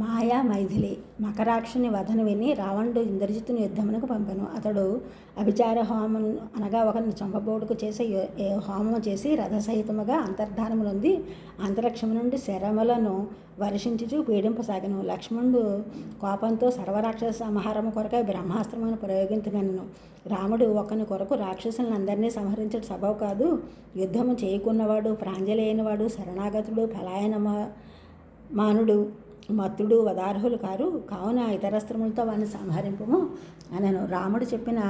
మాయా మైథిలి మకరాక్షుని వధను విని రావణుడు ఇంద్రజిత్తుని యుద్ధమునకు పంపెను. అతడు అభిచార హోమం అనగా ఒకరిని చంపబోటుకు చేసే హోమం చేసి రథసహితముగా అంతర్ధానములొంది అంతరిక్షము నుండి శరములను వర్షించుచు పీడింపసాగెను. లక్ష్మణుడు కోపంతో సర్వరాక్షస సంహారము కొరకై బ్రహ్మాస్త్రమును ప్రయోగించనెను. రాముడు ఒకని కొరకు రాక్షసులందరినీ సంహరించడం సబబు కాదు. యుద్ధము చేయకున్నవాడు, ప్రాంజలేనివాడు, శరణాగతుడు, మానుడు, మత్తుడు వదార్హులు కారు. కావున ఇతరస్త్రములతో వారిని సంహరింపము అనెను. రాముడు చెప్పిన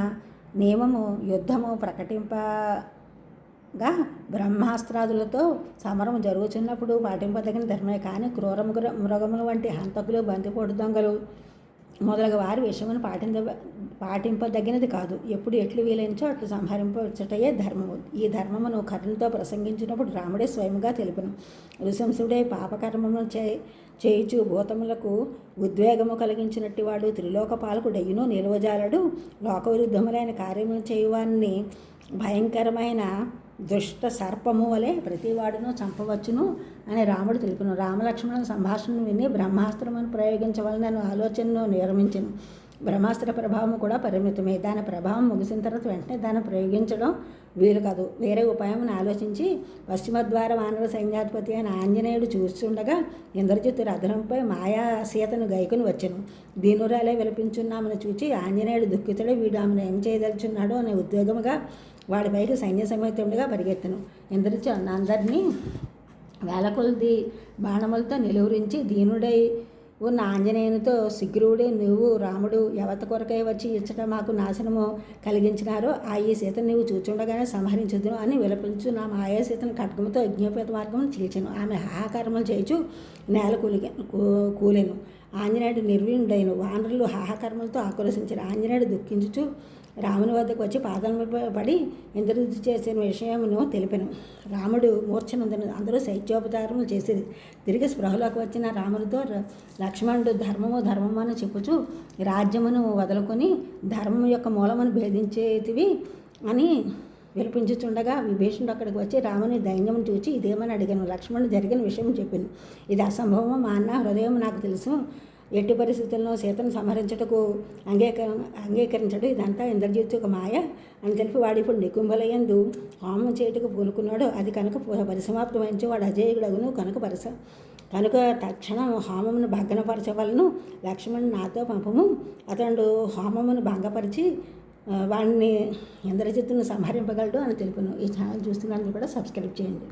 నియమము యుద్ధము ప్రకటింపగా బ్రహ్మాస్త్రాదులతో సమరము జరుగుతున్నప్పుడు పాటింపదగిన ధర్మే. కానీ క్రూర మృగముల వంటి హంతకులు, బంతిపోటు దొంగలు మొదలగు వారి విషయమును పాటింపదగినది కాదు. ఎప్పుడు ఎట్లు వీలైనచో అట్లు సంహరింపవచ్చుటయే ధర్మము. ఈ ధర్మమును కర్ణుతో ప్రసంగించినప్పుడు రాముడే స్వయముగా తెలుపును. నృశంసుడే పాపకర్మమును చేయుచు భూతములకు ఉద్వేగము కలిగించినట్టు వాడు త్రిలోక పాలకుడయ్యును నిలువజాలడు. లోకవిరుద్ధములైన కార్యములు చేయువారిని భయంకరమైన దుష్ట సర్పము వలె ప్రతివాడును చంపవచ్చును అని రాముడు తెలుపును. రామలక్ష్మణుల సంభాషణను విని బ్రహ్మాస్త్రమును ప్రయోగించవలనని ఆలోచనను నిర్మించను. బ్రహ్మాస్త్ర ప్రభావం కూడా పరిమితమే. దాని ప్రభావం ముగిసిన తర్వాత వెంటనే దాన్ని ప్రయోగించడం వీలు కాదు. వేరే ఉపాయమును ఆలోచించి పశ్చిమద్వార వానర సైన్యాధిపతి అయిన ఆంజనేయుడు చూస్తుండగా ఇంద్రజిత్తు రథంపై మాయా సీతను గైకుని వచ్చెను. దీనురాలే విలపించున్నామని చూచి ఆంజనేయుడు దుఃఖితుడే, వీడు ఆమెను ఏం చేయదలుచున్నాడో అనే ఉద్వేగముగా వాడిపైకి సైన్య సమేతుడిగా పరిగెత్తెను. ఇంద్రజిత్తు అందరినీ వేలకొలది బాణములతో నిలువరించి దీనుడై ఉన్న ఆంజనేయునితో, శీఘ్రుడే నువ్వు రాముడు యవత కొరకై వచ్చి ఇచ్చట మాకు నాశనము కలిగించినారో ఆ ఈ సీతను నీవు చూచుండగానే సంహరించుదును అని విలపించు నా మాయా సీతను ఖడ్గముతో యజ్ఞోపేత మార్గం చీల్చెను. ఆమె హాహాకారములు చేయుచు నేల కూలెను. ఆంజనేయుడు నిర్వీణుడైన వానరులు హాహాకర్మలతో ఆక్రోశించారు. ఆంజనేయుడు దుఃఖించుచు రాముని వద్దకు వచ్చి పాదములపై పడి ఇంద్రజిత్తు చేసిన విషయమును తెలిపెను. రాముడు మూర్ఛనందను. అందరూ శైత్యోపచారములు చేసేది. తిరిగి స్పృహలోకి వచ్చిన రాముడితో లక్ష్మణుడు ధర్మము అని చెప్పుచు రాజ్యమును వదులుకొని ధర్మం యొక్క మూలమును భేదించేటివి అని విలపించుచుండగా విభీషణుడు అక్కడికి వచ్చి రాముని దైన్యమును చూచి ఇదేమని అడిగాను. లక్ష్మణుడు జరిగిన విషయం చెప్పాను. ఇది అసంభవము, మా అన్న హృదయం నాకు తెలుసు. ఎట్టి పరిస్థితుల్లో సీతను సంహరించుటకు అంగీకరించడు. ఇదంతా ఇంద్రజిత్తు ఒక మాయ అని తెలిపి వాడు ఇప్పుడు నికుంభలయందు హోమం చేయుటకు పూనుకున్నాడు. అది కనుక పరిసమాప్తమైంచి వాడు అజేయుడగును. కనుక తక్షణం హోమమును భగ్నపరచవలను. లక్ష్మణుడు నాతో పంపము. అతడు హోమమును భంగపరిచి వాడిని ఇంద్రజిత్తును సంహరింపగలడు అని తెలుపును. ఈ ఛానల్ చూస్తున్నందుకు కూడా సబ్స్క్రైబ్ చేయండి.